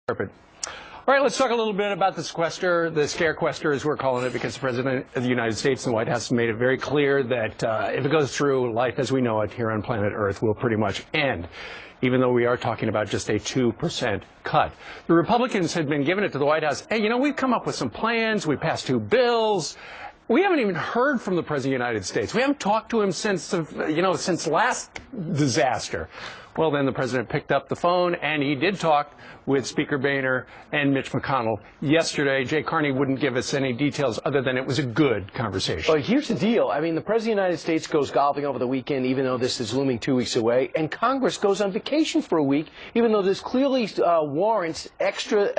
All right, let's talk a little bit about the sequester, the scarequester as we're calling it, because the President of the United States and the White House made it very clear that if it goes through, life as we know it here on planet Earth will pretty much end, even though we are talking about just a 2% cut. The Republicans had been giving it to the White House. Hey, you know, we've come up with some plans. We passed 2 bills. We haven't even heard from the President of the United States. We haven't talked to him since, since last disaster. Well, then the President picked up the phone, and he did talk with Speaker Boehner and Mitch McConnell yesterday. Jay Carney wouldn't give us any details other than it was a good conversation. Well, here's the deal. I mean, the President of the United States goes golfing over the weekend, even though this is looming 2 weeks away, and Congress goes on vacation for a week, even though this clearly warrants extra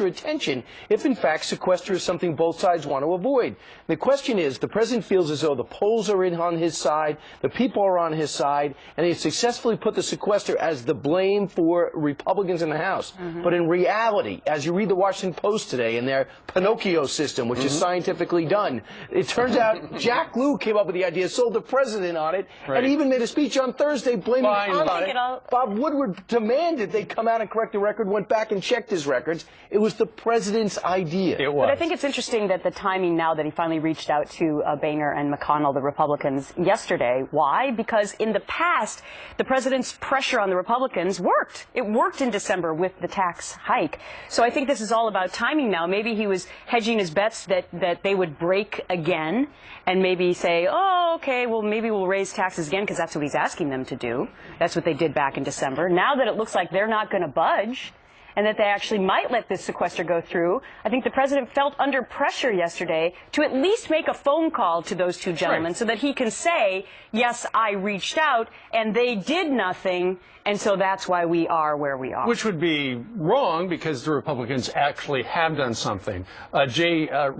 attention if, in fact, sequester is something both sides want to avoid. The question is, the President feels as though the polls are on his side, the people are on his side, and he successfully put the sequester as the blame for Republicans in the House. But in reality, as you read the Washington Post today in their Pinocchio system, which is scientifically done, it turns out Jack Lew came up with the idea, sold the President on it, and even made a speech on Thursday blaming Congress on it. Bob Woodward demanded they come out and correct the record, went back and checked his records. It was the President's idea. It was. But I think it's interesting that the timing now that he finally reached out to Boehner and McConnell, the Republicans, yesterday. Why? Because in the past, the President's pressure on the Republicans worked. It worked in December with the tax hike. So I think this is all about timing now. Maybe he was hedging his bets that they would break again and maybe say, oh, okay, well, maybe we'll raise taxes again because that's what he's asking them to do. That's what they did back in December. Now that it looks like they're not going to budge and that they actually might let this sequester go through, I think the President felt under pressure yesterday to at least make a phone call to those 2 gentlemen so that he can say, yes, I reached out and they did nothing, and so that's why we are where we are. Which would be wrong because the Republicans actually have done something. Mr.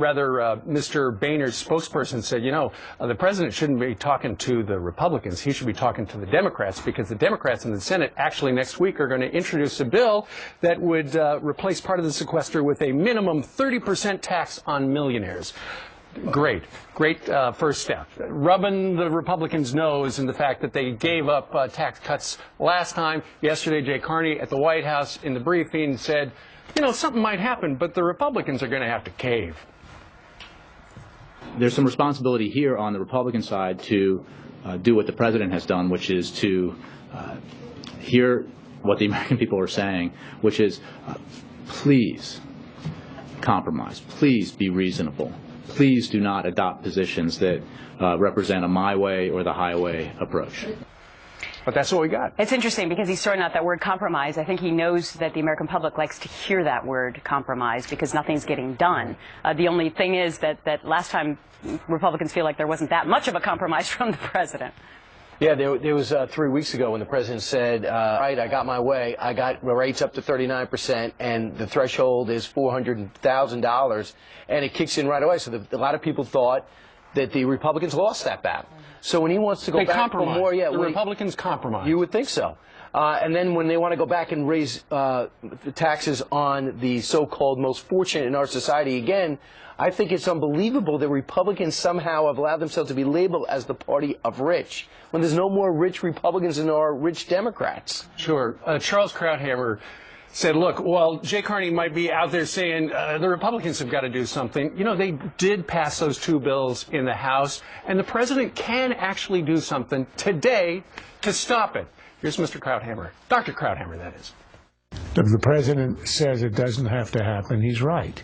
Boehner's spokesperson said, the President shouldn't be talking to the Republicans. He should be talking to the Democrats because the Democrats in the Senate actually next week are going to introduce a bill that would replace part of the sequester with a minimum 30% tax on millionaires. Great first step. Rubbing the Republicans' nose in the fact that they gave up tax cuts last time. Yesterday, Jay Carney at the White House in the briefing said, something might happen, but the Republicans are going to have to cave. There's some responsibility here on the Republican side to do what the President has done, which is to hear what the American people are saying, which is, please compromise, please be reasonable. Please do not adopt positions that represent a my way or the highway approach. But that's what we got. It's interesting because he's throwing out that word compromise. I think he knows that the American public likes to hear that word compromise because nothing's getting done. The only thing is that last time Republicans feel like there wasn't that much of a compromise from the President. Yeah, there was 3 weeks ago when the President said, right, I got my way. I got rates up to 39%, and the threshold is $400,000, and it kicks in right away. So a lot of people thought that the Republicans lost that battle. So when he wants to go back for more, the Republicans compromise. You would think so. And then when they want to go back and raise the taxes on the so-called most fortunate in our society again, I think it's unbelievable that Republicans somehow have allowed themselves to be labeled as the party of rich, when there's no more rich Republicans than there are rich Democrats. Sure. Charles Krauthammer said, look, while Jay Carney might be out there saying the Republicans have got to do something, they did pass those 2 bills in the House, and the President can actually do something today to stop it. Here's Mr. Krauthammer. Dr. Krauthammer, that is. If the President says it doesn't have to happen, he's right.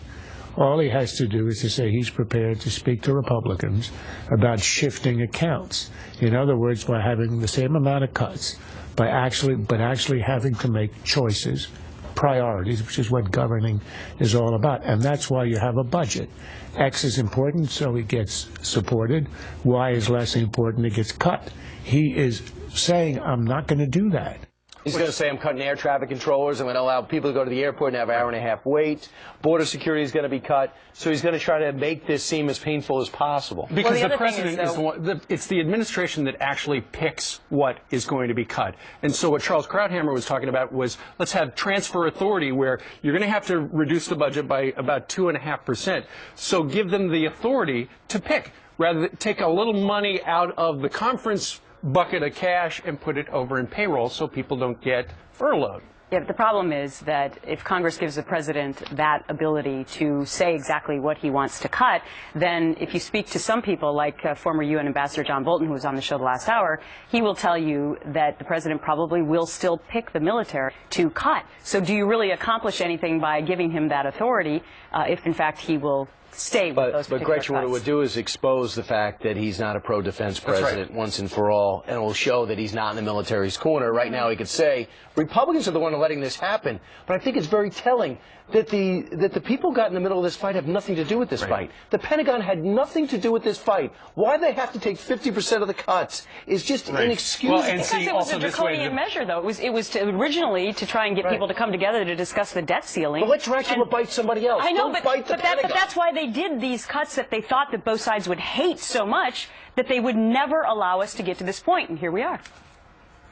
All he has to do is to say he's prepared to speak to Republicans about shifting accounts. In other words, by having the same amount of cuts, but actually having to make choices, priorities, which is what governing is all about. And that's why you have a budget. X is important, so it gets supported. Y is less important, it gets cut. He is saying, I'm not going to do that. He's going to say, I'm cutting air traffic controllers. I'm going to allow people to go to the airport and have an hour-and-a-half wait. Border security is going to be cut. So he's going to try to make this seem as painful as possible. Because the President is the one, it's the administration that actually picks what is going to be cut. And so what Charles Krauthammer was talking about was, let's have transfer authority where you're going to have to reduce the budget by about 2.5%. So give them the authority to pick, rather than take a little money out of the conference bucket of cash and put it over in payroll so people don't get furloughed. Yeah, but the problem is that if Congress gives the president that ability to say exactly what he wants to cut, then if you speak to some people, like former UN Ambassador John Bolton, who was on the show the last hour, he will tell you that the president probably will still pick the military to cut. So do you really accomplish anything by giving him that authority if, in fact, he will stay with those particular Gretchen, what it cuts? would do is expose the fact that he's not a pro-defense president once and for all, and it will show that he's not in the military's corner. Right now, he could say Republicans are the one letting this happen, but I think it's very telling that the people got in the middle of this fight have nothing to do with this fight. The Pentagon had nothing to do with this fight. Why they have to take 50% of the cuts is just inexcusable. Well, and because see, it was also a this way, draconian measure, though. It was originally to try and get people to come together to discuss the debt ceiling. But let Dracula bite somebody else. I know, Don't bite the Pentagon. but that's why they did these cuts that they thought that both sides would hate so much that they would never allow us to get to this point, and here we are.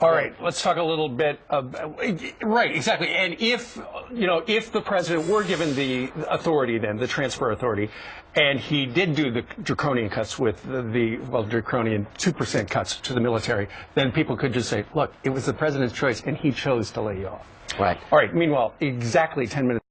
All right, let's talk a little bit about, right, exactly. And if the president were given the authority then, the transfer authority, and he did do the draconian cuts with the draconian 2% cuts to the military, then people could just say, look, it was the president's choice and he chose to lay you off. Right. All right, meanwhile, exactly 10 minutes